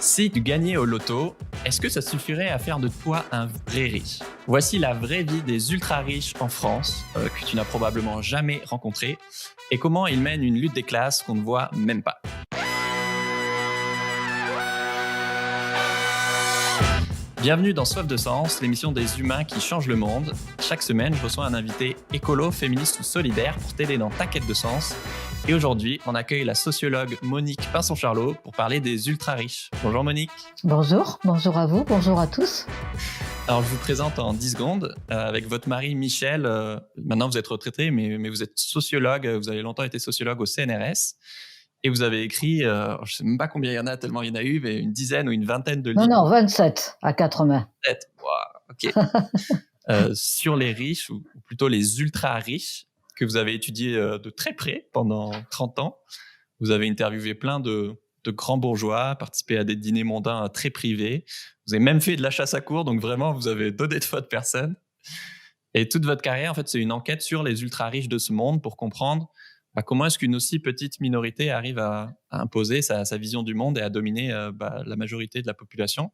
Si tu gagnais au loto, est-ce que ça suffirait à faire de toi un vrai riche? Voici la vraie vie des ultra-riches en France, que tu n'as probablement jamais rencontré, et comment ils mènent une lutte des classes qu'on ne voit même pas. Bienvenue dans Soif de Sens, l'émission des humains qui changent le monde. Chaque semaine, je reçois un invité écolo, féministe ou solidaire pour t'aider dans ta quête de sens. Et aujourd'hui, on accueille la sociologue Monique Pinson-Charlot pour parler des ultra-riches. Bonjour Monique. Bonjour à vous, bonjour à tous. Alors, je vous présente en 10 secondes avec votre mari Michel. Maintenant, vous êtes retraité, mais vous êtes sociologue. Vous avez longtemps été sociologue au CNRS. Et vous avez écrit, je ne sais même pas combien il y en a, tellement il y en a eu, mais une dizaine ou une vingtaine de livres. Non, 27 à 4 mains. 27, wow, ok. Sur les riches, ou plutôt les ultra-riches, que vous avez étudié de très près pendant 30 ans. Vous avez interviewé plein de grands bourgeois, participé à des dîners mondains très privés. Vous avez même fait de la chasse à courre, donc vraiment, vous avez donné de faute personne. Et toute votre carrière, en fait, c'est une enquête sur les ultra-riches de ce monde pour comprendre comment est-ce qu'une aussi petite minorité arrive à imposer sa vision du monde et à dominer la majorité de la population.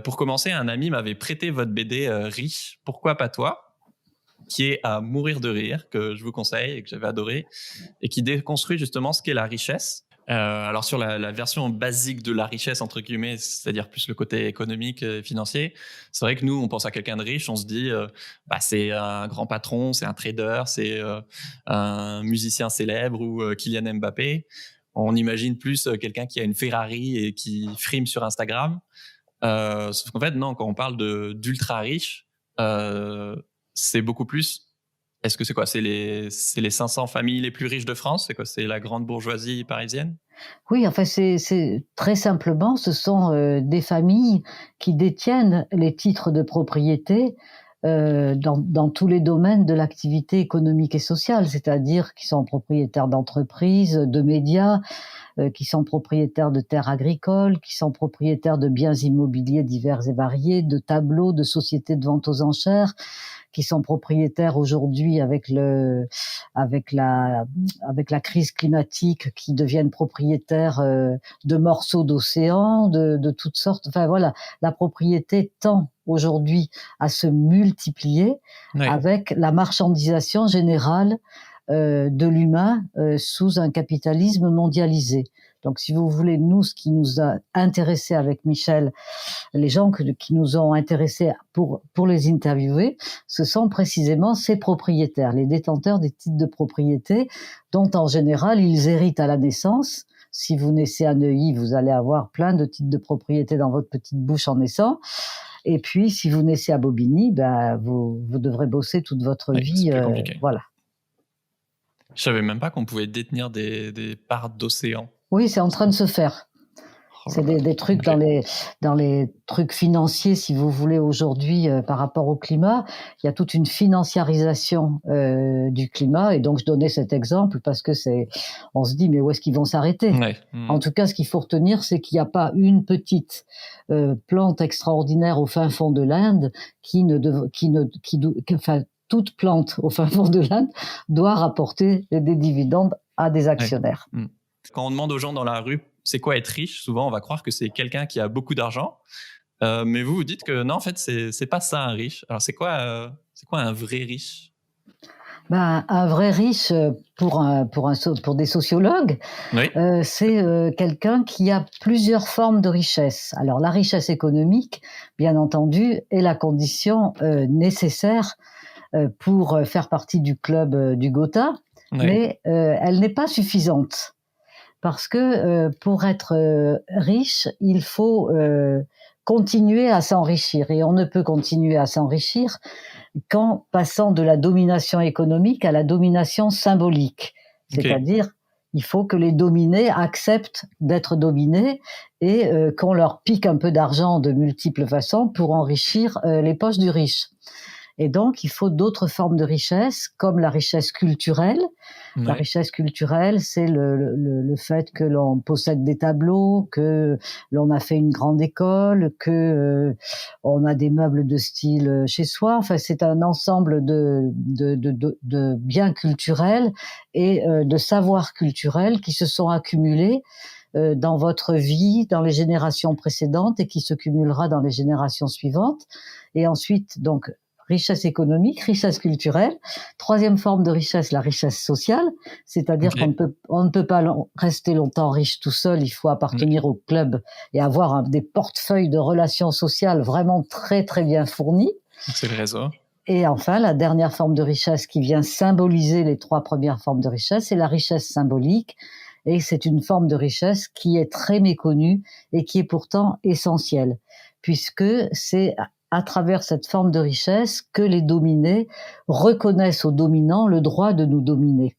Pour commencer, un ami m'avait prêté votre BD Riche, pourquoi pas toi, qui est à mourir de rire, que je vous conseille et que j'avais adoré, et qui déconstruit justement ce qu'est la richesse. Alors sur la version basique de la richesse, entre guillemets, c'est-à-dire plus le côté économique et financier, c'est vrai que nous, on pense à quelqu'un de riche, on se dit c'est un grand patron, c'est un trader, c'est un musicien célèbre ou Kylian Mbappé. On imagine plus quelqu'un qui a une Ferrari et qui frime sur Instagram. Sauf qu'en fait, non, quand on parle d'ultra riche, c'est beaucoup plus. Est-ce que c'est quoi? C'est les 500 familles les plus riches de France? C'est quoi? C'est la grande bourgeoisie parisienne? Oui, enfin, c'est très simplement, ce sont des familles qui détiennent les titres de propriété dans tous les domaines de l'activité économique et sociale, c'est-à-dire qui sont propriétaires d'entreprises, de médias, qui sont propriétaires de terres agricoles, qui sont propriétaires de biens immobiliers divers et variés, de tableaux, de sociétés de vente aux enchères, qui sont propriétaires aujourd'hui avec la crise climatique, qui deviennent propriétaires de morceaux d'océan, de toutes sortes. Enfin voilà, la propriété tend aujourd'hui à se multiplier avec la marchandisation générale de l'humain sous un capitalisme mondialisé. Donc, si vous voulez, nous, ce qui nous a intéressés avec Michel, les gens qui nous ont intéressés pour les interviewer, ce sont précisément ces propriétaires, les détenteurs des titres de propriété, dont en général, ils héritent à la naissance. Si vous naissez à Neuilly, vous allez avoir plein de titres de propriété dans votre petite bouche en naissant. Et puis, si vous naissez à Bobigny, vous devrez bosser toute votre vie. C'est plus compliqué. Voilà. Je savais même pas qu'on pouvait détenir des parts d'océan. Oui, c'est en train de se faire. C'est des trucs dans les trucs financiers, si vous voulez, aujourd'hui par rapport au climat. Il y a toute une financiarisation du climat, et donc je donnais cet exemple parce que on se dit mais où est-ce qu'ils vont s'arrêter? En tout cas, ce qu'il faut retenir, c'est qu'il n'y a pas une petite plante extraordinaire au fin fond de l'Inde toute plante au fin fond de l'Inde doit rapporter des dividendes à des actionnaires. Quand on demande aux gens dans la rue c'est quoi être riche, souvent on va croire que c'est quelqu'un qui a beaucoup d'argent, mais vous dites que non, en fait c'est pas ça un riche. Alors c'est quoi un vrai riche? Un vrai riche pour des sociologues, c'est quelqu'un qui a plusieurs formes de richesse. Alors la richesse économique, bien entendu, est la condition nécessaire pour faire partie du club du Gotha, mais elle n'est pas suffisante. Parce que pour être riche, il faut continuer à s'enrichir. Et on ne peut continuer à s'enrichir qu'en passant de la domination économique à la domination symbolique. C'est-à-dire, il faut que les dominés acceptent d'être dominés et qu'on leur pique un peu d'argent de multiples façons pour enrichir les poches du riche. Et donc, il faut d'autres formes de richesse, comme la richesse culturelle. La richesse culturelle, c'est le fait que l'on possède des tableaux, que l'on a fait une grande école, que on a des meubles de style chez soi. Enfin, c'est un ensemble de biens culturels et de savoirs culturels qui se sont accumulés dans votre vie, dans les générations précédentes et qui se cumulera dans les générations suivantes. Et ensuite, donc, richesse économique, richesse culturelle. Troisième forme de richesse, la richesse sociale, c'est-à-dire qu'on ne peut pas rester longtemps riche tout seul, il faut appartenir au club et avoir des portefeuilles de relations sociales vraiment très très bien fournis. C'est le réseau. Et enfin, la dernière forme de richesse qui vient symboliser les trois premières formes de richesse, c'est la richesse symbolique. Et c'est une forme de richesse qui est très méconnue et qui est pourtant essentielle, puisque c'est à travers cette forme de richesse que les dominés reconnaissent aux dominants le droit de nous dominer.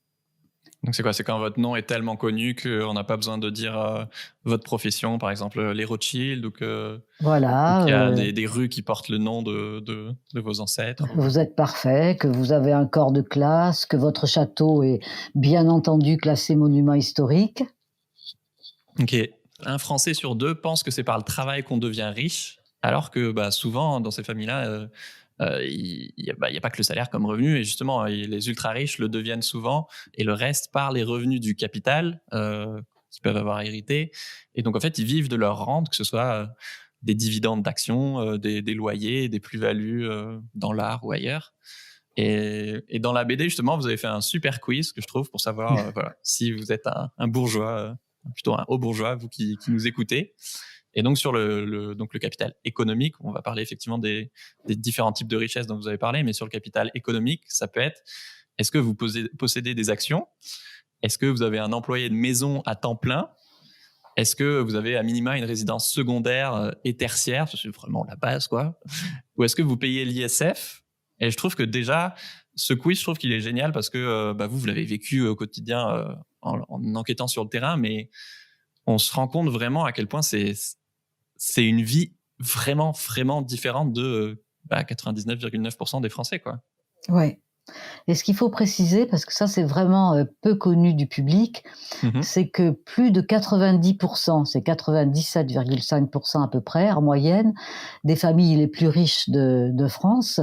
Donc c'est quoi? C'est quand votre nom est tellement connu qu'on n'a pas besoin de dire votre profession, par exemple les Rothschild, ou qu'il voilà, y a des rues qui portent le nom de vos ancêtres. Vous êtes parfait, que vous avez un corps de classe, que votre château est bien entendu classé monument historique. Ok. Un Français sur deux pense que c'est par le travail qu'on devient riche. Alors que souvent, dans ces familles-là, il n'y a pas que le salaire comme revenu. Et justement, les ultra-riches le deviennent souvent. Et le reste par les revenus du capital qu'ils peuvent avoir hérité. Et donc, en fait, ils vivent de leur rente, que ce soit des dividendes d'actions, des loyers, des plus-values dans l'art ou ailleurs. Et dans la BD, justement, vous avez fait un super quiz, que je trouve, pour savoir si vous êtes un bourgeois, plutôt un haut bourgeois, vous qui nous écoutez. Et donc, sur donc le capital économique, on va parler effectivement des différents types de richesses dont vous avez parlé, mais sur le capital économique, ça peut être, est-ce que vous possédez des actions? Est-ce que vous avez un employé de maison à temps plein? Est-ce que vous avez à minima une résidence secondaire et tertiaire? C'est vraiment la base, quoi. Ou est-ce que vous payez l'ISF? Et je trouve que déjà, ce quiz, je trouve qu'il est génial parce que vous l'avez vécu au quotidien en enquêtant sur le terrain, mais on se rend compte vraiment à quel point c'est une vie vraiment, vraiment différente de 99,9% des Français, quoi. Ouais. Et ce qu'il faut préciser, parce que ça c'est vraiment peu connu du public, c'est que plus de 90%, c'est 97,5% à peu près en moyenne, des familles les plus riches de France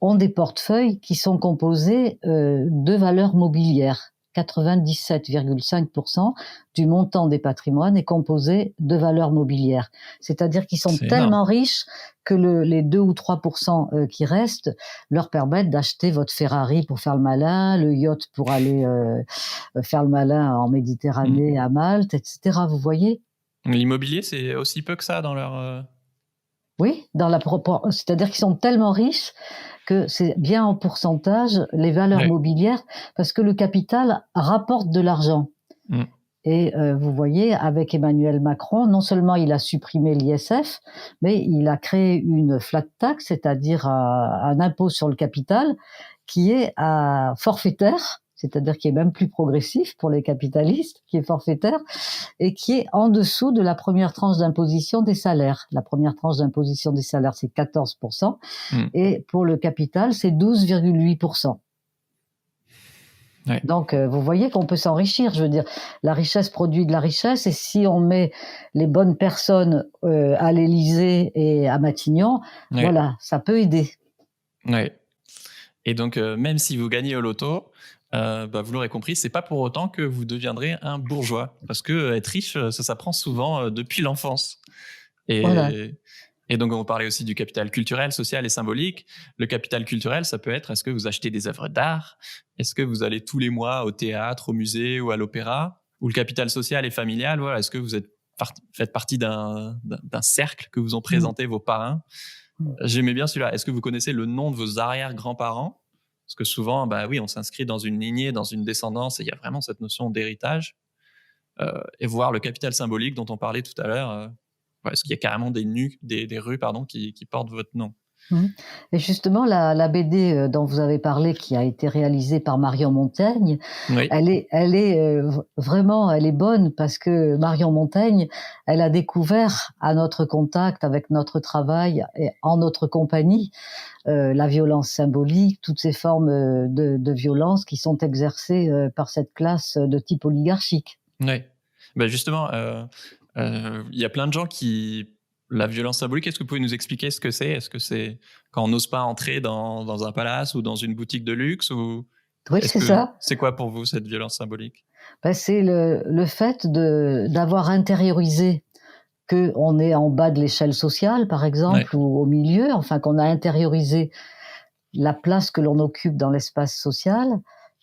ont des portefeuilles qui sont composés de valeurs mobilières. 97,5% du montant des patrimoines est composé de valeurs mobilières. C'est-à-dire qu'ils sont tellement riches que les 2 ou 3% qui restent leur permettent d'acheter votre Ferrari pour faire le malin, le yacht pour aller faire le malin en Méditerranée, à Malte, etc. Vous voyez? L'immobilier, c'est aussi peu que ça dans leur... Oui, c'est-à-dire qu'ils sont tellement riches que c'est bien en pourcentage les valeurs mobilières, parce que le capital rapporte de l'argent. Et vous voyez, avec Emmanuel Macron, non seulement il a supprimé l'ISF, mais il a créé une flat tax, c'est-à-dire un impôt sur le capital qui est forfaitaire, c'est-à-dire qui est même plus progressif pour les capitalistes, qui est forfaitaire, et qui est en dessous de la première tranche d'imposition des salaires. La première tranche d'imposition des salaires, c'est 14%, et pour le capital, c'est 12,8%. Donc, vous voyez qu'on peut s'enrichir. Je veux dire, la richesse produit de la richesse, et si on met les bonnes personnes à l'Élysée et à Matignon, voilà, ça peut aider. Ouais. Et donc, même si vous gagnez au loto, vous l'aurez compris, c'est pas pour autant que vous deviendrez un bourgeois, parce que être riche, ça s'apprend souvent depuis l'enfance. Et donc, on parlait aussi du capital culturel, social et symbolique. Le capital culturel, ça peut être, est-ce que vous achetez des œuvres d'art? Est-ce que vous allez tous les mois au théâtre, au musée ou à l'opéra? Ou le capital social et familial, voilà, est-ce que vous faites partie d'un cercle que vous ont présenté vos parrains? J'aimais bien celui-là. Est-ce que vous connaissez le nom de vos arrière-grands-parents? Parce que souvent, on s'inscrit dans une lignée, dans une descendance, et il y a vraiment cette notion d'héritage. Et voir le capital symbolique dont on parlait tout à l'heure, est-ce qu'il y a carrément des rues qui portent votre nom? Et justement, la BD dont vous avez parlé, qui a été réalisée par Marion Montaigne, elle est vraiment, elle est bonne, parce que Marion Montaigne, elle a découvert à notre contact, avec notre travail et en notre compagnie, la violence symbolique, toutes ces formes de violence qui sont exercées par cette classe de type oligarchique. Oui. Justement, il y a plein de gens qui... La violence symbolique, est-ce que vous pouvez nous expliquer ce que c'est? Est-ce que c'est quand on n'ose pas entrer dans un palace ou dans une boutique de luxe, ou... Oui, c'est ça. C'est quoi pour vous cette violence symbolique? Ben, c'est le fait d'avoir intériorisé qu'on est en bas de l'échelle sociale, par exemple, ou au milieu, enfin qu'on a intériorisé la place que l'on occupe dans l'espace social,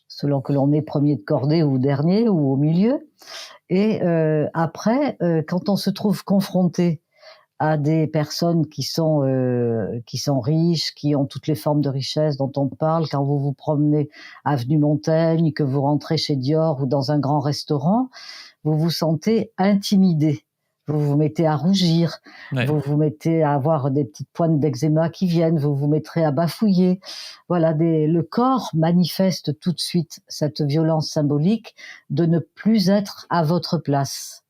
selon que l'on est premier de cordée ou dernier ou au milieu. Et après, quand on se trouve confronté à des personnes qui sont riches, qui ont toutes les formes de richesse dont on parle, quand vous vous promenez avenue Montaigne, que vous rentrez chez Dior ou dans un grand restaurant, vous vous sentez intimidé. Vous vous mettez à rougir, vous vous mettez à avoir des petites pointes d'eczéma qui viennent, vous vous mettrez à bafouiller. Voilà, le corps manifeste tout de suite cette violence symbolique de ne plus être à votre place.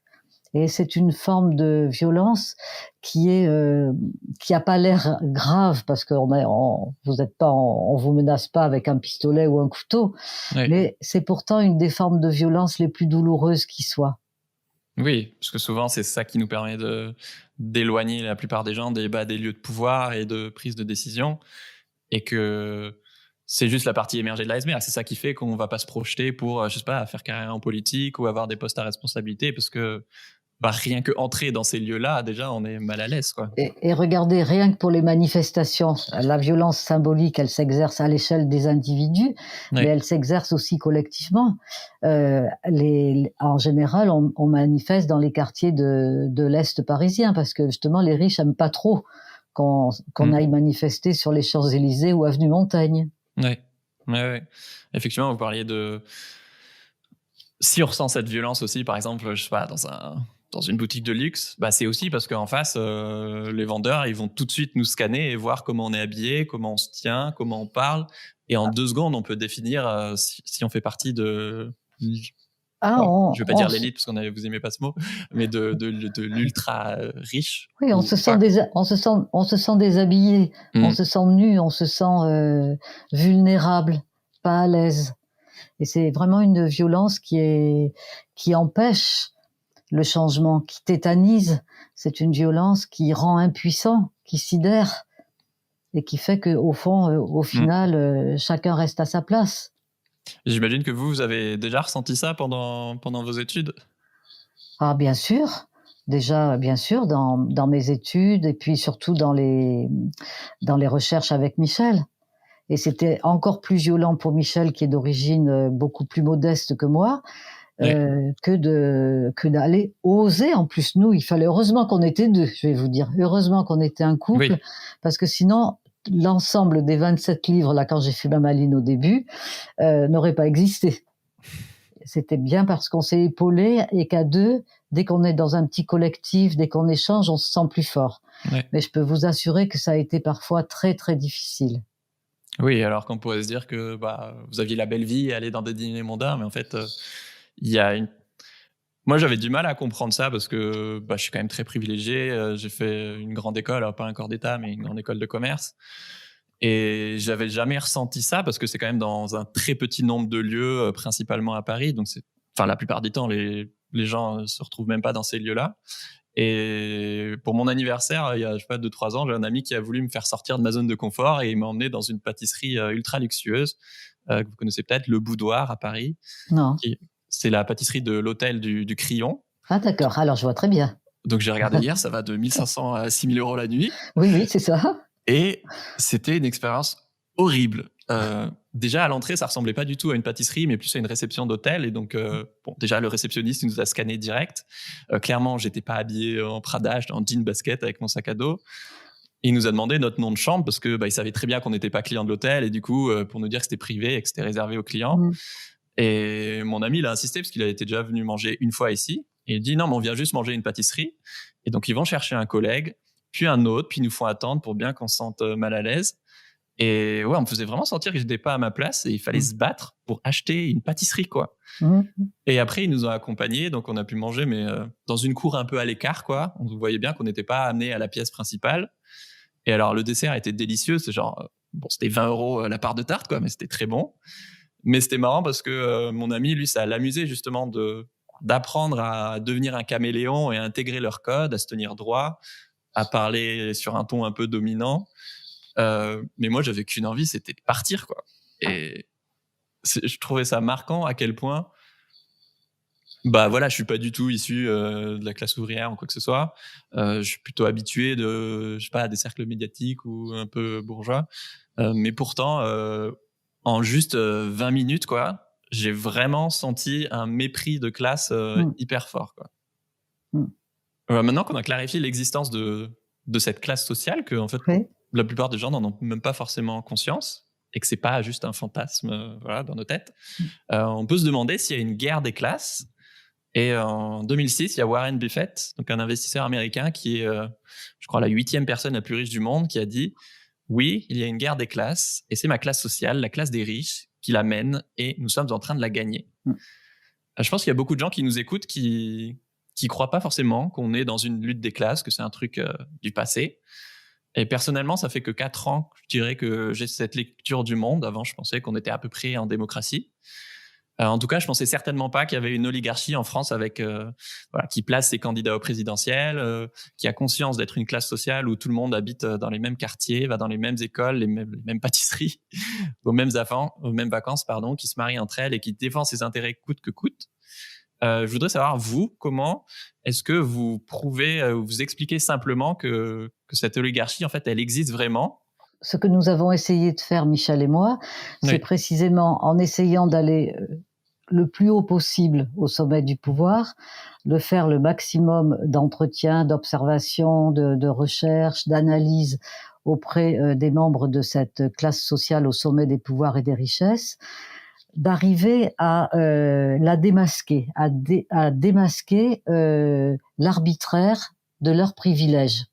Et c'est une forme de violence qui a pas l'air grave parce que on vous menace pas avec un pistolet ou un couteau, mais c'est pourtant une des formes de violence les plus douloureuses qui soient. Oui, parce que souvent, c'est ça qui nous permet d'éloigner la plupart des gens des lieux de pouvoir et de prise de décision. Et que c'est juste la partie émergée de l'iceberg. C'est ça qui fait qu'on va pas se projeter pour, je sais pas, faire carrière en politique ou avoir des postes à responsabilité parce que rien que entrer dans ces lieux-là, déjà, on est mal à l'aise, quoi. Et regardez, rien que pour les manifestations, la violence symbolique, elle s'exerce à l'échelle des individus, mais elle s'exerce aussi collectivement. En général, on manifeste dans les quartiers de l'Est parisien parce que justement, les riches aiment pas trop qu'on aille manifester sur les Champs-Élysées ou avenue Montaigne. Ouais. Effectivement, vous parliez de... Si on ressent cette violence aussi, par exemple, je sais pas, dans une boutique de luxe, c'est aussi parce qu'en face, les vendeurs, ils vont tout de suite nous scanner et voir comment on est habillé, comment on se tient, comment on parle. Et en 2 secondes, on peut définir si on fait partie de... je vais pas dire l'élite parce vous aimez pas ce mot, mais de l'ultra riche. Oui, on se sent déshabillé, on se sent nu, on se sent vulnérable, pas à l'aise. Et c'est vraiment une violence qui empêche le changement, qui tétanise. C'est une violence qui rend impuissant, qui sidère et qui fait que au fond, au final, chacun reste à sa place. J'imagine que vous avez déjà ressenti ça pendant vos études. Ah, bien sûr. Déjà, bien sûr, dans mes études et puis surtout dans les recherches avec Michel. Et c'était encore plus violent pour Michel, qui est d'origine beaucoup plus modeste que moi, que d'aller oser. En plus, nous, il fallait, heureusement qu'on était 2, je vais vous dire. Heureusement qu'on était un couple, parce que sinon, l'ensemble des 27 livres, là, quand j'ai fait ma maline au début, n'aurait pas existé. C'était bien parce qu'on s'est épaulés et qu'à 2, dès qu'on est dans un petit collectif, dès qu'on échange, on se sent plus fort. Mais je peux vous assurer que ça a été parfois très, très difficile. Oui, alors qu'on pourrait se dire que vous aviez la belle vie, aller dans des dîners mondains, mais en fait, il y a Moi, j'avais du mal à comprendre ça parce que je suis quand même très privilégié. J'ai fait une grande école, alors pas un corps d'État, mais une grande école de commerce. Et j'avais jamais ressenti ça parce que c'est quand même dans un très petit nombre de lieux, principalement à Paris. Donc, la plupart du temps, les gens se retrouvent même pas dans ces lieux-là. Et pour mon anniversaire, il y a, je sais pas, 2-3 ans, j'ai un ami qui a voulu me faire sortir de ma zone de confort et il m'a emmené dans une pâtisserie ultra luxueuse, que vous connaissez peut-être, Le Boudoir à Paris. Non. C'est la pâtisserie de l'hôtel du Crillon. Ah d'accord, alors je vois très bien. Donc j'ai regardé hier, ça va de 1 500 à 6 000 € la nuit. Oui, c'est ça. Et c'était une expérience horrible. Déjà, à l'entrée, ça ressemblait pas du tout à une pâtisserie, mais plus à une réception d'hôtel. Et donc, déjà, le réceptionniste, il nous a scanné direct. Clairement, j'étais pas habillé en Prada, j'étais en jean basket avec mon sac à dos. Il nous a demandé notre nom de chambre parce que il savait très bien qu'on n'était pas client de l'hôtel et du coup, pour nous dire que c'était privé et que c'était réservé aux clients. Et mon ami, il a insisté parce qu'il était déjà venu manger une fois ici. Et il dit non, mais on vient juste manger une pâtisserie. Et donc, ils vont chercher un collègue, puis un autre, puis ils nous font attendre pour bien qu'on se sente mal à l'aise. Et ouais, on me faisait vraiment sentir que j'étais pas à ma place et il fallait se battre pour acheter une pâtisserie, quoi. Et après, ils nous ont accompagnés, donc on a pu manger, mais dans une cour un peu à l'écart, quoi. On voyait bien qu'on n'était pas amené à la pièce principale. Et alors, le dessert était délicieux. C'est genre, c'était 20 € la part de tarte, quoi, mais c'était très bon. Mais c'était marrant parce que mon ami, lui, ça l'amusait justement d'apprendre à devenir un caméléon et à intégrer leur code, à se tenir droit, à parler sur un ton un peu dominant. Mais moi, j'avais qu'une envie, c'était de partir, quoi. Et je trouvais ça marquant à quel point Bah voilà, je suis pas du tout issu de la classe ouvrière ou quoi que ce soit. Je suis plutôt habitué de, je sais pas, à des cercles médiatiques ou un peu bourgeois. Mais pourtant, en juste 20 minutes, quoi, j'ai vraiment senti un mépris de classe hyper fort, quoi. Maintenant qu'on a clarifié l'existence de cette classe sociale, que en fait, Oui. la plupart des gens n'en ont même pas forcément conscience et que c'est pas juste un fantasme voilà, dans nos têtes, on peut se demander s'il y a une guerre des classes. Et en 2006, il y a Warren Buffett, donc un investisseur américain qui est, je crois, la 8e personne la plus riche du monde, qui a dit « Oui, il y a une guerre des classes, et c'est ma classe sociale, la classe des riches, qui la mène, et nous sommes en train de la gagner. » Je pense qu'il y a beaucoup de gens qui nous écoutent qui croient pas forcément qu'on est dans une lutte des classes, que c'est un truc du passé. Et personnellement, ça fait que 4 ans, je dirais, que j'ai cette lecture du monde. Avant, je pensais qu'on était à peu près en démocratie. En tout cas, je pensais certainement pas qu'il y avait une oligarchie en France avec voilà, qui place ses candidats au présidentiel, qui a conscience d'être une classe sociale où tout le monde habite dans les mêmes quartiers, va dans les mêmes écoles, les mêmes pâtisseries, aux mêmes vacances, pardon, qui se marient entre elles et qui défend ses intérêts coûte que coûte. Je voudrais savoir, vous, comment est-ce que vous prouvez, vous expliquez simplement que cette oligarchie, en fait, elle existe vraiment? Ce que nous avons essayé de faire, Michel et moi, c'est Oui. précisément en essayant d'aller le plus haut possible au sommet du pouvoir, de faire le maximum d'entretien, d'observation, de recherche, d'analyse auprès des membres de cette classe sociale au sommet des pouvoirs et des richesses, d'arriver à la démasquer, à démasquer l'arbitraire de leurs privilèges.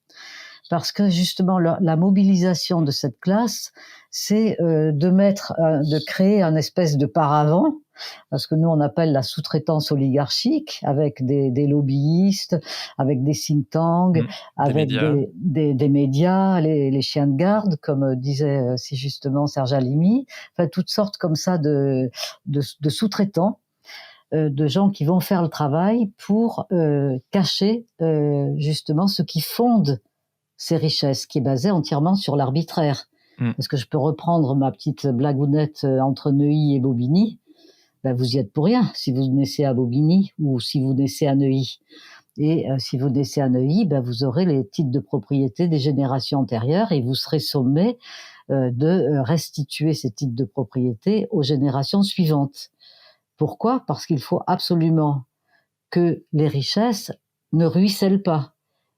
Parce que justement, la mobilisation de cette classe, c'est de créer un espèce de paravent, parce que nous on appelle la sous-traitance oligarchique, avec des lobbyistes, avec des think tanks, avec des médias, les chiens de garde, comme disait si justement Serge Halimi, enfin toutes sortes comme ça de sous-traitants, de gens qui vont faire le travail pour cacher justement ce qui fonde ces richesses, qui est basée entièrement sur l'arbitraire. Parce que je peux reprendre ma petite blagounette entre Neuilly et Bobigny, ben vous y êtes pour rien si vous naissez à Bobigny ou si vous naissez à Neuilly. Et si vous naissez à Neuilly, ben vous aurez les titres de propriété des générations antérieures et vous serez sommé de restituer ces titres de propriété aux générations suivantes. Pourquoi ? Parce qu'il faut absolument que les richesses ne ruissellent pas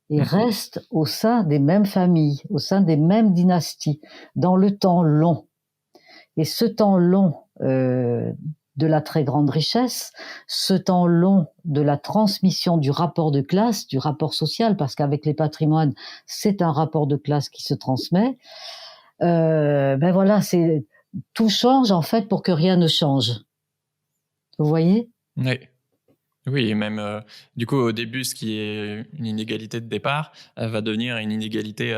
et restent au sein des mêmes familles, au sein des mêmes dynasties, dans le temps long. Et ce temps long de la très grande richesse, ce temps long de la transmission du rapport de classe, du rapport social, parce qu'avec les patrimoines, c'est un rapport de classe qui se transmet. Ben voilà, tout change en fait pour que rien ne change. Vous voyez ? Oui. Oui, et même du coup au début, ce qui est une inégalité de départ va devenir une inégalité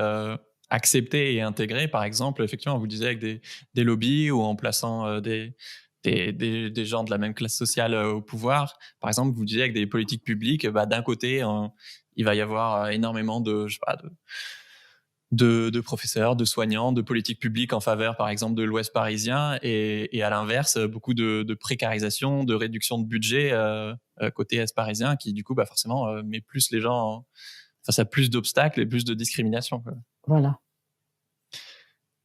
acceptée et intégrée. Par exemple, effectivement, vous le disiez avec des lobbies ou en plaçant des gens de la même classe sociale au pouvoir. Par exemple, vous le disiez avec des politiques publiques, bah, d'un côté, il va y avoir énormément de, je sais pas, de professeurs, de soignants, de politiques publiques en faveur, par exemple, de l'Ouest parisien, et à l'inverse, beaucoup de précarisation, de réduction de budget côté Est parisien, qui du coup, bah, forcément, met plus les gens face à plus d'obstacles et plus de discrimination, quoi. Voilà.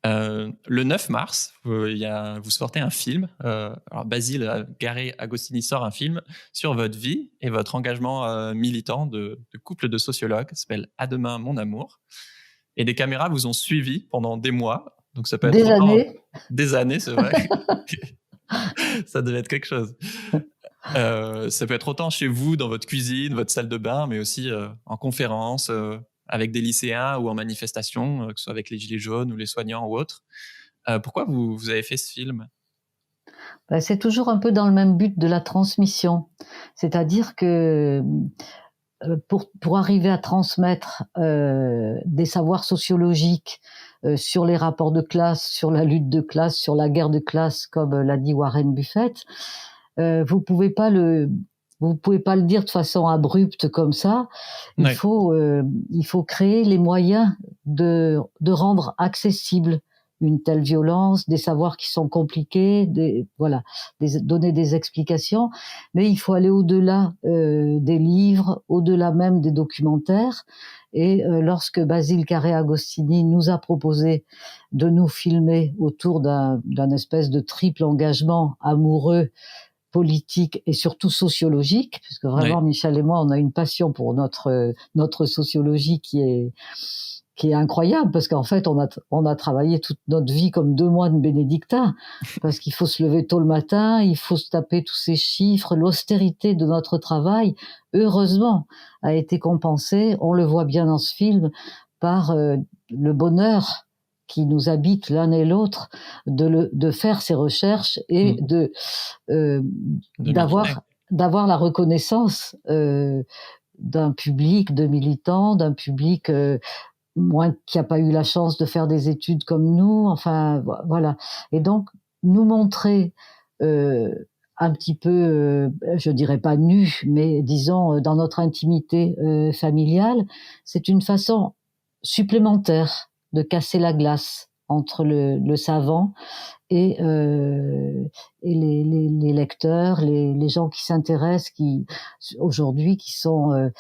Le 9 mars, vous sortez un film. Alors Basile Garé Agostini sort un film sur votre vie et votre engagement militant de couple de sociologues, qui s'appelle À demain, mon amour. Et des caméras vous ont suivi pendant des mois. Donc ça peut être des années, c'est vrai. Ça devait être quelque chose. Ça peut être autant chez vous, dans votre cuisine, votre salle de bain, mais aussi en conférence, avec des lycéens ou en manifestation, que ce soit avec les Gilets jaunes ou les soignants ou autres. Pourquoi vous avez fait ce film ? Ben, c'est toujours un peu dans le même but de la transmission. C'est-à-dire que pour arriver à transmettre des savoirs sociologiques sur les rapports de classe, sur la lutte de classe, sur la guerre de classe, comme l'a dit Warren Buffett, vous pouvez pas le dire de façon abrupte comme ça. Il faut créer les moyens de rendre accessible une telle violence, des savoirs qui sont compliqués, donner des explications. Mais il faut aller au-delà des livres, au-delà même des documentaires. Et lorsque Basile Carré-Agostini nous a proposé de nous filmer autour d'un espèce de triple engagement amoureux, politique et surtout sociologique, puisque vraiment Michel et moi, on a une passion pour notre sociologie qui est incroyable, parce qu'en fait, on a travaillé toute notre vie comme 2 moines bénédictins, parce qu'il faut se lever tôt le matin, il faut se taper tous ces chiffres, l'austérité de notre travail, heureusement, a été compensée, on le voit bien dans ce film, par le bonheur qui nous habite l'un et l'autre, de faire ces recherches et d'avoir la reconnaissance d'un public de militants, d'un public moins qui n'a pas eu la chance de faire des études comme nous, enfin voilà. Et donc nous montrer un petit peu, je dirais pas nu, mais disons dans notre intimité familiale, c'est une façon supplémentaire de casser la glace entre le savant et les lecteurs, les gens qui s'intéressent, qui aujourd'hui qui sont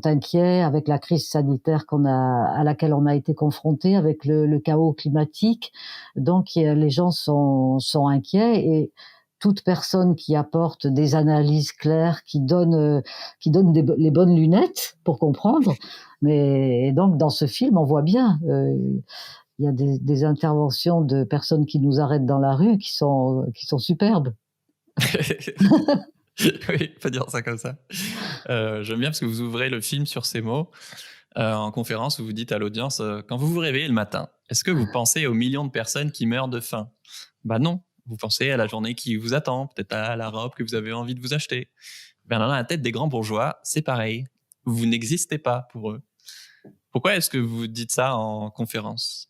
inquiets avec la crise sanitaire à laquelle on a été confronté, avec le chaos climatique. Donc les gens sont inquiets, et toute personne qui apporte des analyses claires, qui donne les bonnes lunettes pour comprendre. Mais donc dans ce film, on voit bien. Il y a des interventions de personnes qui nous arrêtent dans la rue qui sont superbes. Oui, faut dire ça comme ça. J'aime bien parce que vous ouvrez le film sur ces mots. En conférence, où vous dites à l'audience, quand vous vous réveillez le matin, est-ce que vous pensez aux millions de personnes qui meurent de faim ? Bah non, vous pensez à la journée qui vous attend, peut-être à la robe que vous avez envie de vous acheter. Ben dans la tête des grands bourgeois, c'est pareil. Vous n'existez pas pour eux. Pourquoi est-ce que vous dites ça en conférence ?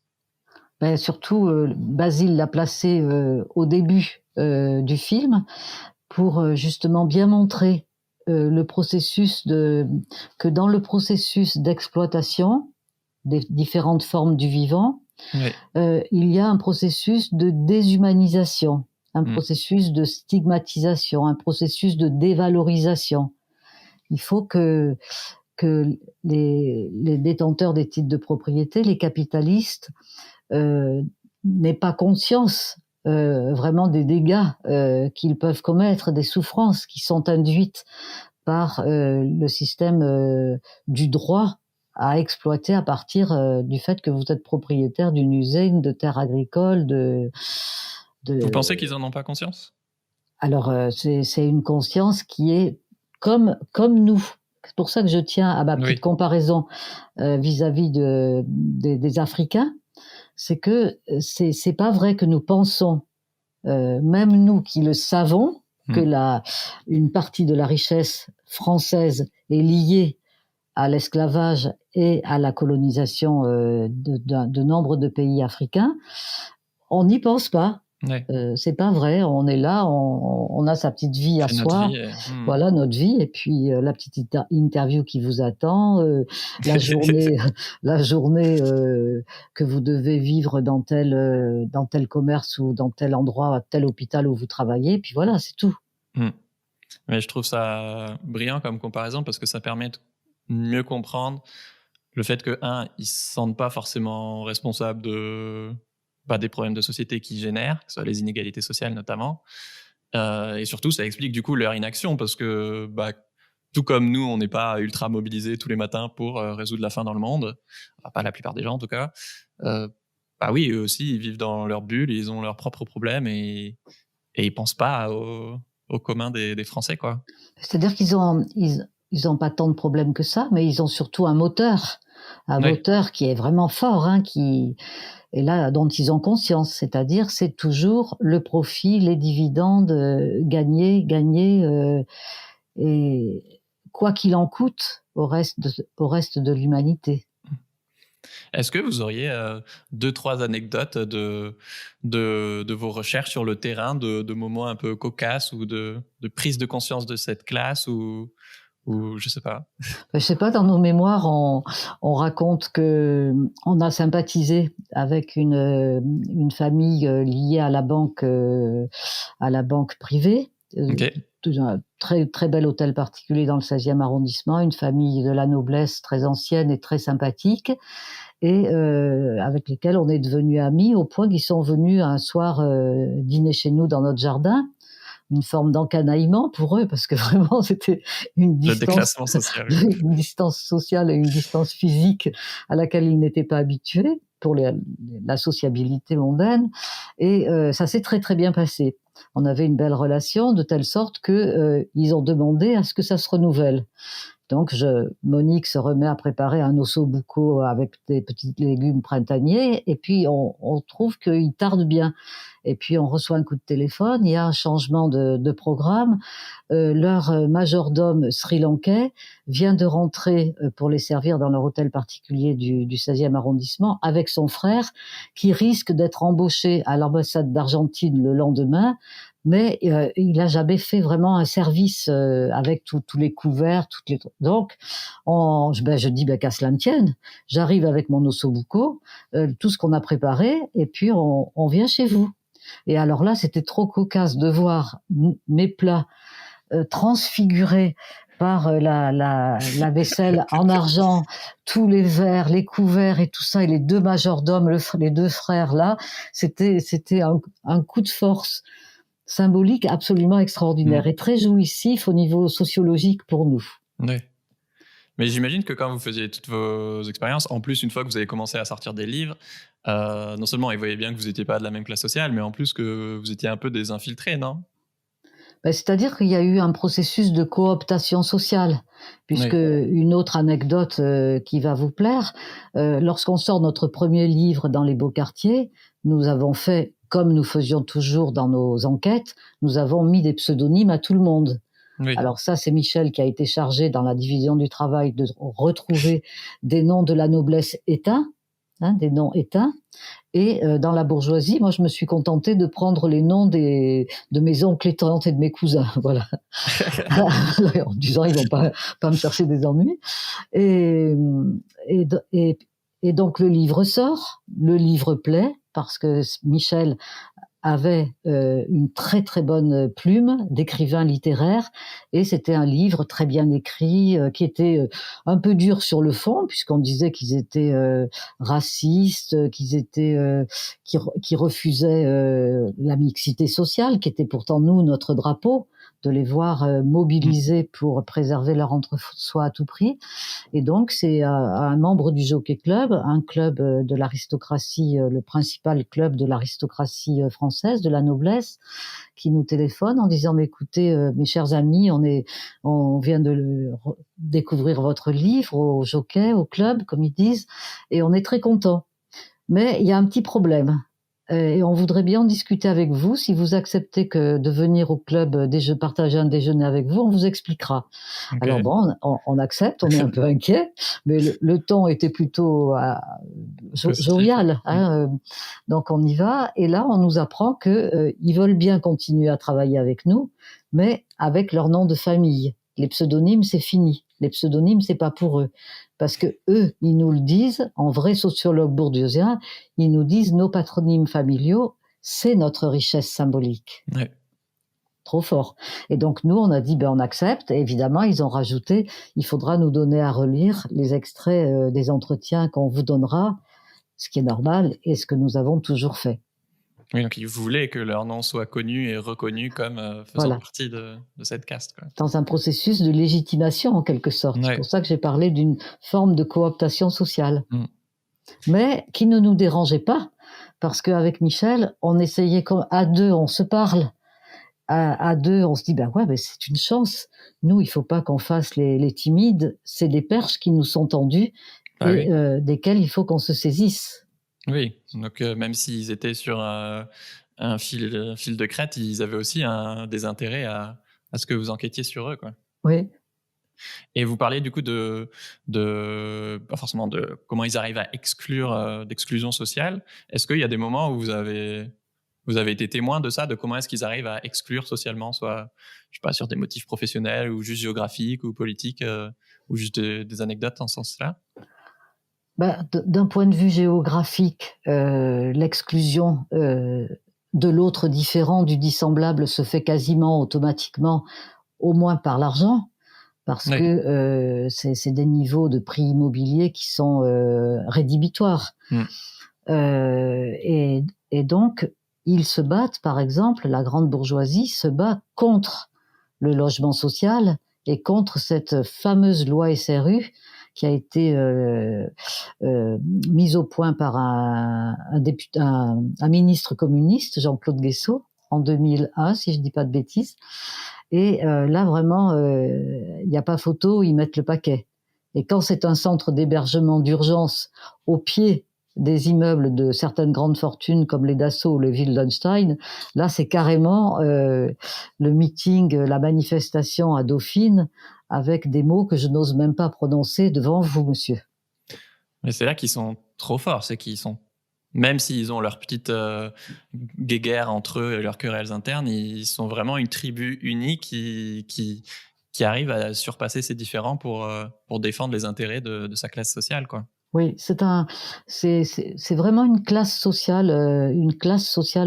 Ben surtout, Basile l'a placé au début du film pour justement bien montrer le processus que dans le processus d'exploitation des différentes formes du vivant, il y a un processus de déshumanisation, un processus de stigmatisation, un processus de dévalorisation. Il faut que les détenteurs des titres de propriété, les capitalistes, n'aient pas conscience vraiment des dégâts qu'ils peuvent commettre, des souffrances qui sont induites par le système du droit à exploiter à partir du fait que vous êtes propriétaire d'une usine, de terres agricoles, Vous pensez qu'ils en ont pas conscience ? Alors, c'est une conscience qui est comme nous. C'est pour ça que je tiens à ma petite comparaison vis-à-vis des Africains. C'est que c'est pas vrai que nous pensons, même nous qui le savons, que une partie de la richesse française est liée à l'esclavage et à la colonisation de nombre de pays africains. On n'y pense pas. C'est pas vrai. On est là, on a sa petite vie à soi. Voilà notre vie, et puis la petite interview qui vous attend, la journée que vous devez vivre dans tel commerce ou dans tel endroit, tel hôpital où vous travaillez. Puis voilà, c'est tout. Mais je trouve ça brillant comme comparaison, parce que ça permet de mieux comprendre le fait que ils se sentent pas forcément responsables des problèmes de société qu'ils génèrent, que ce soit les inégalités sociales notamment, et surtout ça explique du coup leur inaction, parce que tout comme nous, on n'est pas ultra mobilisés tous les matins pour résoudre la faim dans le monde, pas la plupart des gens en tout cas. Oui, eux aussi ils vivent dans leur bulle, ils ont leurs propres problèmes, et ils pensent pas au commun des Français, quoi. C'est-à-dire qu'ils ont pas tant de problèmes que ça, mais ils ont surtout un moteur qui est vraiment fort, et là, dont ils ont conscience, c'est-à-dire c'est toujours le profit, les dividendes, gagner, et quoi qu'il en coûte au reste de l'humanité. Est-ce que vous auriez 2-3 anecdotes de vos recherches sur le terrain, de moments un peu cocasses ou de prise de conscience de cette classe, ou ou je sais pas. Je sais pas, dans nos mémoires, on raconte que on a sympathisé avec une famille liée à la banque privée. Ok. Un très, très bel hôtel particulier dans le 16e arrondissement, une famille de la noblesse très ancienne et très sympathique, et avec lesquels on est devenus amis au point qu'ils sont venus un soir dîner chez nous dans notre jardin. Une forme d'encanaillement pour eux, parce que vraiment c'était une Le distance, déclassement social. une distance sociale et une distance physique à laquelle ils n'étaient pas habitués pour la sociabilité mondaine. Et ça s'est très très bien passé. On avait une belle relation, de telle sorte que ils ont demandé à ce que ça se renouvelle. Donc, Monique se remet à préparer un osso bucco avec des petits légumes printaniers, et puis on trouve qu'il tarde bien. Et puis on reçoit un coup de téléphone, il y a un changement de programme. Leur majordome sri-lankais vient de rentrer pour les servir dans leur hôtel particulier du 16e arrondissement avec son frère, qui risque d'être embauché à l'ambassade d'Argentine le lendemain. Mais il n'a jamais fait vraiment un service avec tous les couverts, toutes les. Donc, je dis qu'à cela ne tienne. J'arrive avec mon ossobuco, tout ce qu'on a préparé, et puis on vient chez vous. Et alors là, c'était trop cocasse de voir mes plats transfigurés par la vaisselle en argent, tous les verres, les couverts et tout ça, et les deux majordomes, les deux frères là. C'était un coup de force symbolique absolument extraordinaire et très jouissif au niveau sociologique pour nous. Oui. Mais j'imagine que quand vous faisiez toutes vos expériences, en plus, une fois que vous avez commencé à sortir des livres, non seulement ils voyaient bien que vous n'étiez pas de la même classe sociale, mais en plus que vous étiez un peu des infiltrés, non? C'est-à-dire qu'il y a eu un processus de cooptation sociale, puisque une autre anecdote qui va vous plaire, lorsqu'on sort notre premier livre dans les beaux quartiers, nous avons fait, comme nous faisions toujours dans nos enquêtes, nous avons mis des pseudonymes à tout le monde. Oui. Alors ça, c'est Michel qui a été chargé dans la division du travail de retrouver des noms de la noblesse éteints, des noms éteints. Et dans la bourgeoisie, moi, je me suis contentée de prendre les noms de mes oncles et tantes et de mes cousins, voilà. En disant, ils vont pas me chercher des ennuis. Et donc, le livre sort, le livre plaît, parce que Michel avait une très très bonne plume d'écrivain littéraire, et c'était un livre très bien écrit qui était un peu dur sur le fond, puisqu'on disait qu'ils étaient racistes, qui refusaient la mixité sociale, qui était pourtant nous notre drapeau, de les voir mobilisés pour préserver leur entre-soi à tout prix. Et donc, c'est un membre du Jockey Club, un club de l'aristocratie, le principal club de l'aristocratie française, de la noblesse, qui nous téléphone en disant, mais écoutez, mes chers amis, on vient de découvrir votre livre au Jockey, au club, comme ils disent, et on est très contents. Mais il y a un petit problème. Et on voudrait bien en discuter avec vous. Si vous acceptez de venir au club partager un déjeuner avec vous, on vous expliquera. Okay. Alors bon, on accepte, on est un peu inquiet, mais le ton était plutôt jovial. Donc on y va, et là on nous apprend qu'ils veulent bien continuer à travailler avec nous, mais avec leur nom de famille. Les pseudonymes, c'est fini. Les pseudonymes, c'est pas pour eux. Parce que eux, ils nous le disent, en vrai sociologue bourdieusien, ils nous disent nos patronymes familiaux, c'est notre richesse symbolique. Ouais. Trop fort. Et donc nous, on a dit, on accepte. Et évidemment, ils ont rajouté, il faudra nous donner à relire les extraits des entretiens qu'on vous donnera, ce qui est normal et ce que nous avons toujours fait. Oui, donc ils voulaient que leur nom soit connu et reconnu comme faisant partie de cette caste, quoi. Dans un processus de légitimation, en quelque sorte. Ouais. C'est pour ça que j'ai parlé d'une forme de cooptation sociale. Mais qui ne nous dérangeait pas, parce qu'avec Michel, on essayait, à deux, on se parle. À deux, on se dit, c'est une chance. Nous, il faut pas qu'on fasse les timides. C'est des perches qui nous sont tendues et desquelles il faut qu'on se saisisse. Oui, donc même s'ils étaient sur un fil de crête, ils avaient aussi des intérêts à ce que vous enquêtiez sur eux, quoi. Oui. Et vous parliez du coup pas forcément de comment ils arrivent à exclure d'exclusion sociale. Est-ce qu'il y a des moments où vous avez Vous avez été témoin de ça, de comment est-ce qu'ils arrivent à exclure socialement, soit, je sais pas, sur des motifs professionnels ou juste géographiques ou politiques, ou juste des anecdotes en ce sens-là? D'un point de vue géographique, l'exclusion de l'autre différent, du dissemblable, se fait quasiment automatiquement, au moins par l'argent, parce Oui. que c'est des niveaux de prix immobiliers qui sont rédhibitoires. Et donc, ils se battent, par exemple, la grande bourgeoisie se bat contre le logement social et contre cette fameuse loi SRU qui a été mise au point par un ministre communiste, Jean-Claude Guessot, en 2001, si je ne dis pas de bêtises. Et là, vraiment, il n'y a pas photo, ils mettent le paquet. Et quand c'est un centre d'hébergement d'urgence au pied des immeubles de certaines grandes fortunes comme les Dassault ou les Wildenstein, là, c'est carrément le meeting, la manifestation à Dauphine, avec des mots que je n'ose même pas prononcer devant vous, monsieur. Mais c'est là qu'ils sont trop forts, c'est qu'ils sont, même s'ils ont leur petite guéguerre entre eux et leurs querelles internes, ils sont vraiment une tribu unie qui arrive à surpasser ses différends pour défendre les intérêts de sa classe sociale, quoi. Oui, c'est vraiment une classe sociale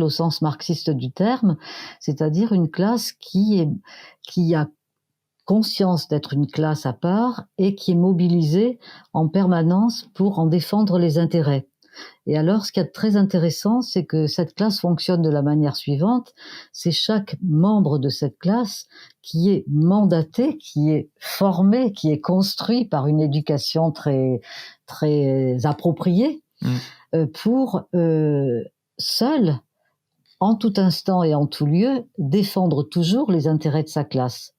au sens marxiste du terme, c'est-à-dire une classe qui a conscience d'être une classe à part et qui est mobilisée en permanence pour en défendre les intérêts. Et alors, ce qui est très intéressant, c'est que cette classe fonctionne de la manière suivante. C'est chaque membre de cette classe qui est mandaté, qui est formé, qui est construit par une éducation très, très appropriée pour seul, en tout instant et en tout lieu, défendre toujours les intérêts de sa classe.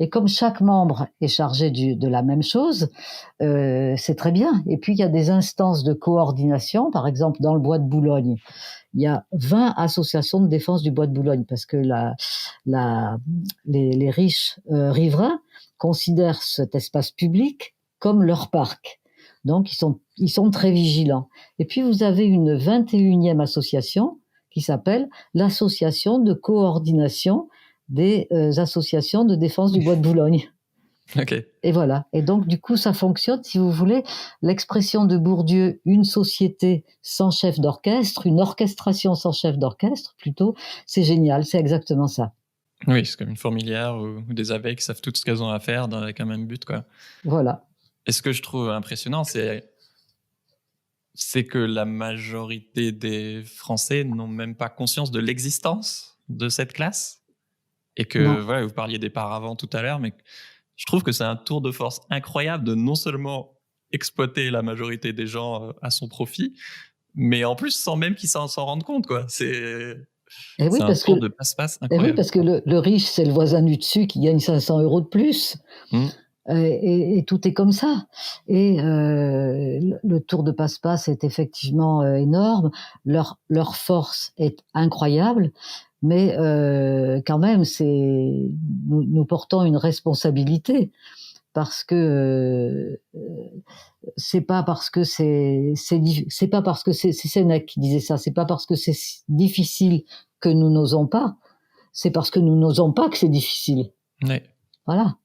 Et comme chaque membre est chargé de la même chose, c'est très bien. Et puis, il y a des instances de coordination. Par exemple, dans le bois de Boulogne, il y a 20 associations de défense du bois de Boulogne parce que les riches riverains considèrent cet espace public comme leur parc. Donc, ils sont très vigilants. Et puis, vous avez une 21e association qui s'appelle l'Association de coordination des associations de défense du bois de Boulogne. Okay. Et voilà. Et donc, du coup, ça fonctionne, si vous voulez. L'expression de Bourdieu, une société sans chef d'orchestre, une orchestration sans chef d'orchestre, plutôt, c'est génial, c'est exactement ça. Oui, c'est comme une fourmilière ou des abeilles qui savent tout ce qu'elles ont à faire avec un même but, quoi. Voilà. Et ce que je trouve impressionnant, c'est que la majorité des Français n'ont même pas conscience de l'existence de cette classe. Et que, voilà, vous parliez des paravents tout à l'heure, mais je trouve que c'est un tour de force incroyable de non seulement exploiter la majorité des gens à son profit, mais en plus sans même qu'ils s'en rendent compte, quoi. C'est un tour de passe-passe incroyable. Et oui, parce que le riche, c'est le voisin du dessus qui gagne 500 € de plus. Et tout est comme ça. Et le tour de passe-passe est effectivement énorme. Leur force est incroyable. Mais quand même, nous portons une responsabilité parce que c'est pas parce que c'est Sénèque qui disait ça, c'est pas parce que c'est difficile que nous n'osons pas, c'est parce que nous n'osons pas que c'est difficile. Oui. Voilà.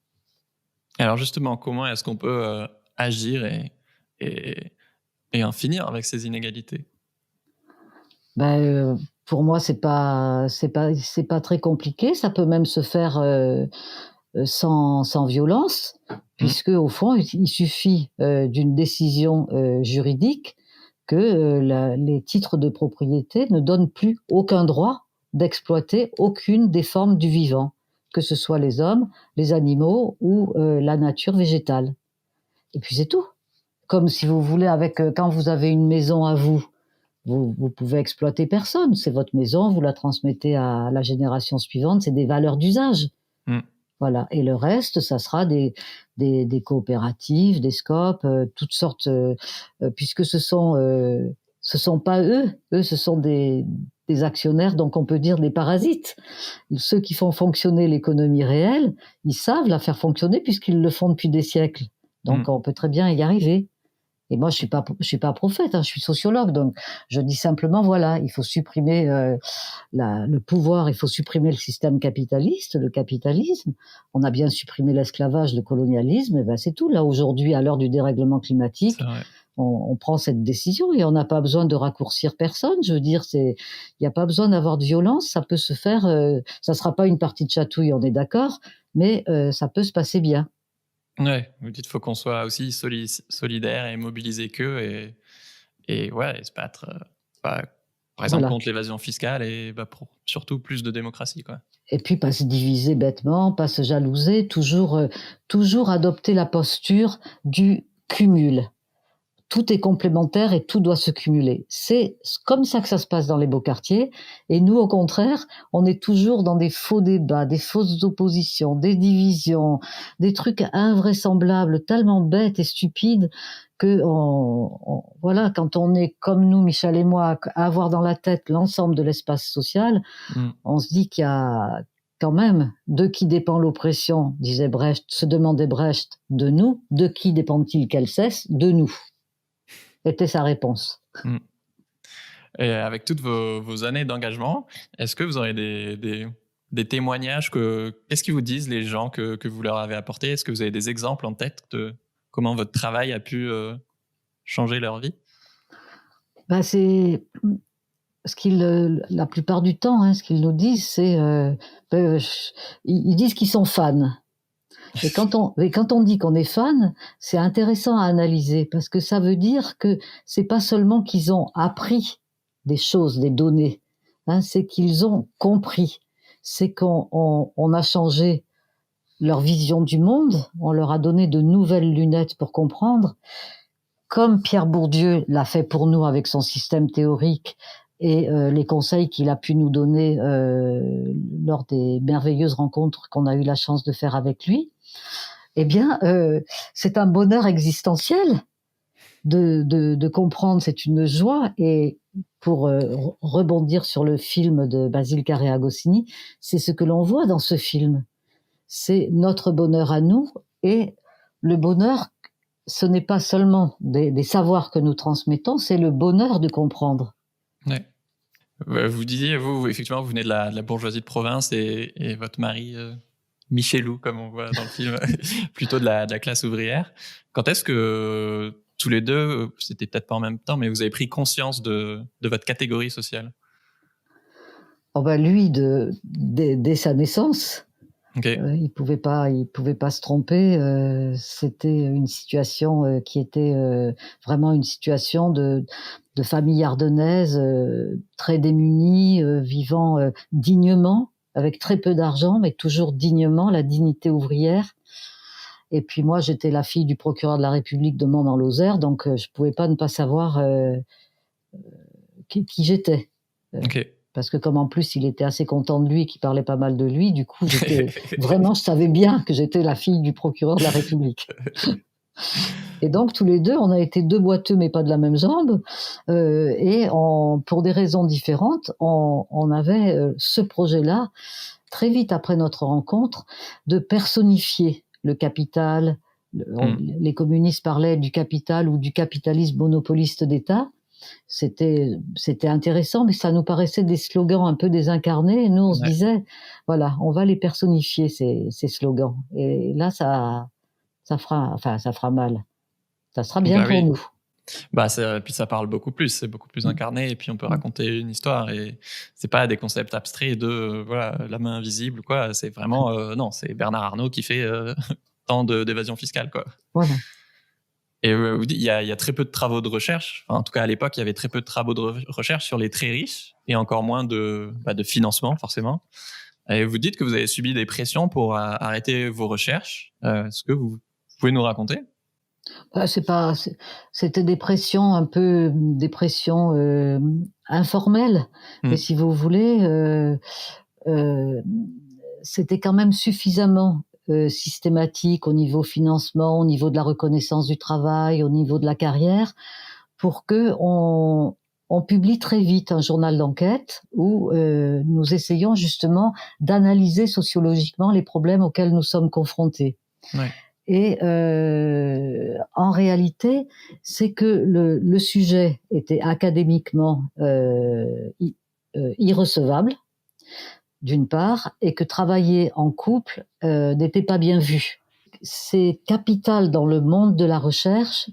Alors justement, comment est-ce qu'on peut agir et en finir avec ces inégalités? Pour moi, c'est pas très compliqué. Ça peut même se faire sans violence, puisque au fond, il suffit d'une décision juridique que les titres de propriété ne donnent plus aucun droit d'exploiter aucune des formes du vivant, que ce soit les hommes, les animaux ou la nature végétale. Et puis c'est tout. Comme si vous voulez, quand vous avez une maison à vous pouvez exploiter personne. C'est votre maison, vous la transmettez à la génération suivante, c'est des valeurs d'usage. Voilà. Et le reste, ça sera des coopératives, des scopes, toutes sortes, puisque ce sont pas eux, ce sont des actionnaires, donc on peut dire des parasites. Ceux qui font fonctionner l'économie réelle, ils savent la faire fonctionner puisqu'ils le font depuis des siècles. Donc on peut très bien y arriver. Et moi, je suis pas prophète, je suis sociologue, donc je dis simplement, voilà, il faut supprimer le pouvoir, il faut supprimer le système capitaliste, le capitalisme. On a bien supprimé l'esclavage, le colonialisme, et ben c'est tout. Là, aujourd'hui, à l'heure du dérèglement climatique, on prend cette décision et on n'a pas besoin de raccourcir personne. Je veux dire, il n'y a pas besoin d'avoir de violence. Ça peut se faire. Ça sera pas une partie de chatouille, on est d'accord, mais ça peut se passer bien. Ouais, vous dites qu'il faut qu'on soit aussi solidaire et mobiliser qu'eux et se battre, par exemple, contre l'évasion fiscale et pour surtout plus de démocratie, quoi. Et puis pas se diviser bêtement, pas se jalouser, toujours adopter la posture du cumul. Tout est complémentaire et tout doit se cumuler. C'est comme ça que ça se passe dans les beaux quartiers. Et nous, au contraire, on est toujours dans des faux débats, des fausses oppositions, des divisions, des trucs invraisemblables, tellement bêtes et stupides que voilà, quand on est comme nous, Michel et moi, à avoir dans la tête l'ensemble de l'espace social, on se dit qu'il y a quand même de qui dépend l'oppression, disait Brecht, se demandait Brecht, de nous. De qui dépend-il qu'elle cesse? De nous. Était sa réponse. Et avec toutes vos années d'engagement, est-ce que vous aurez des témoignages qu'est-ce qu'ils vous disent les gens que vous leur avez apportés? Est-ce que vous avez des exemples en tête de comment votre travail a pu changer leur vie? C'est ce qu'ils, la plupart du temps, ce qu'ils nous disent, c'est ils disent qu'ils sont fans. Et quand on dit qu'on est fan, c'est intéressant à analyser parce que ça veut dire que c'est pas seulement qu'ils ont appris des choses, des données, c'est qu'ils ont compris. C'est qu'on a changé leur vision du monde, on leur a donné de nouvelles lunettes pour comprendre, comme Pierre Bourdieu l'a fait pour nous avec son système théorique et les conseils qu'il a pu nous donner lors des merveilleuses rencontres qu'on a eu la chance de faire avec lui. Eh bien, c'est un bonheur existentiel de comprendre, c'est une joie. Et pour rebondir sur le film de Basile Carré-Agostini, c'est ce que l'on voit dans ce film. C'est notre bonheur à nous, et le bonheur, ce n'est pas seulement des savoirs que nous transmettons, c'est le bonheur de comprendre. Ouais. Vous disiez, vous, effectivement, vous venez de la bourgeoisie de province et votre mari... Michelou, comme on voit dans le film, plutôt de la classe ouvrière. Quand est-ce que tous les deux, c'était peut-être pas en même temps, mais vous avez pris conscience de votre catégorie sociale? Lui, dès sa naissance, il pouvait pas se tromper. C'était une situation qui était vraiment une situation de famille ardennaise très démunie, vivant dignement, avec très peu d'argent, mais toujours dignement, la dignité ouvrière. Et puis moi, j'étais la fille du procureur de la République de Mans dans Lozère, donc je pouvais pas ne pas savoir qui j'étais. Parce que comme en plus, il était assez content de lui, qu'il parlait pas mal de lui, du coup, vraiment, je savais bien que j'étais la fille du procureur de la République. Et donc, tous les deux, on a été deux boiteux, mais pas de la même jambe. Et pour des raisons différentes, on avait ce projet-là, très vite après notre rencontre, de personnifier le capital. Les communistes parlaient du capital ou du capitalisme monopoliste d'État. C'était intéressant, mais ça nous paraissait des slogans un peu désincarnés. Et nous, on se disait, voilà, on va les personnifier, ces slogans. Et là, ça fera mal. Ça sera bien pour nous. Puis ça parle beaucoup plus, c'est beaucoup plus incarné, et puis on peut raconter une histoire, et c'est pas des concepts abstraits de la main invisible, quoi. C'est vraiment non, c'est Bernard Arnault qui fait tant d'évasion fiscale, quoi. Voilà. Et vous dites, il y a très peu de travaux de recherche. Enfin, en tout cas, à l'époque, il y avait très peu de travaux de recherche sur les très riches, et encore moins de financement, forcément. Et vous dites que vous avez subi des pressions pour arrêter vos recherches. Est-ce que vous pouvez nous raconter? C'était des pressions informelles. Mais si vous voulez, c'était quand même suffisamment systématique au niveau financement, au niveau de la reconnaissance du travail, au niveau de la carrière, pour que on publie très vite un journal d'enquête où nous essayons justement d'analyser sociologiquement les problèmes auxquels nous sommes confrontés. Et en réalité, c'est que le sujet était académiquement irrecevable, d'une part, et que travailler en couple n'était pas bien vu. C'est capital dans le monde de la recherche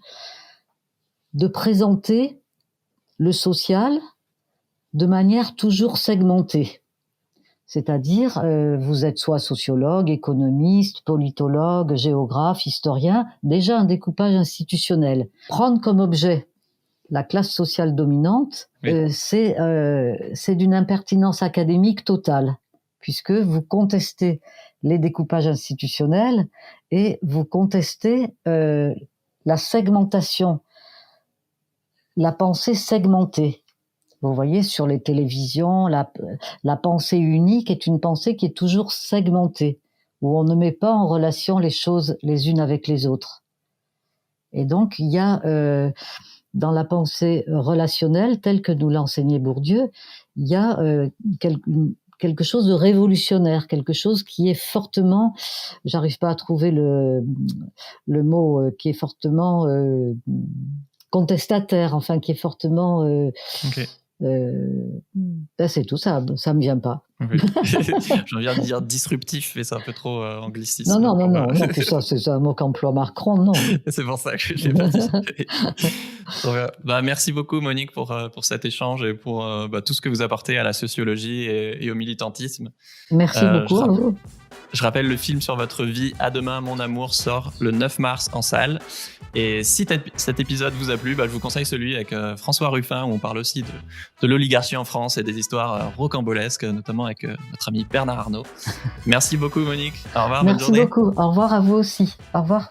de présenter le social de manière toujours segmentée. C'est-à-dire, vous êtes soit sociologue, économiste, politologue, géographe, historien, déjà un découpage institutionnel. Prendre comme objet la classe sociale dominante, oui. C'est d'une impertinence académique totale, puisque vous contestez les découpages institutionnels et vous contestez la segmentation, la pensée segmentée. Vous voyez, sur les télévisions, la pensée unique est une pensée qui est toujours segmentée, où on ne met pas en relation les choses les unes avec les autres. Et donc, il y a dans la pensée relationnelle, telle que nous l'enseignait Bourdieu, il y a quelque chose de révolutionnaire, quelque chose qui est fortement, j'arrive pas à trouver le mot, qui est fortement contestataire, enfin qui est fortement... Okay. Ben c'est tout, ça me vient pas. Oui. J'ai envie de dire disruptif, mais c'est un peu trop anglicisme. Non, c'est un mot qu'emploie Macron, non. C'est pour ça que je l'ai pas dit. Merci beaucoup Monique pour cet échange et pour tout ce que vous apportez à la sociologie et au militantisme. Merci beaucoup à vous. Je rappelle, le film sur votre vie, À demain mon amour, sort le 9 mars en salle. Et si cet épisode vous a plu, je vous conseille celui avec François Ruffin, où on parle aussi de l'oligarchie en France et des histoires rocambolesques, notamment avec notre ami Bernard Arnault. Merci beaucoup Monique. Au revoir, bonne journée. Merci beaucoup. Au revoir à vous aussi. Au revoir.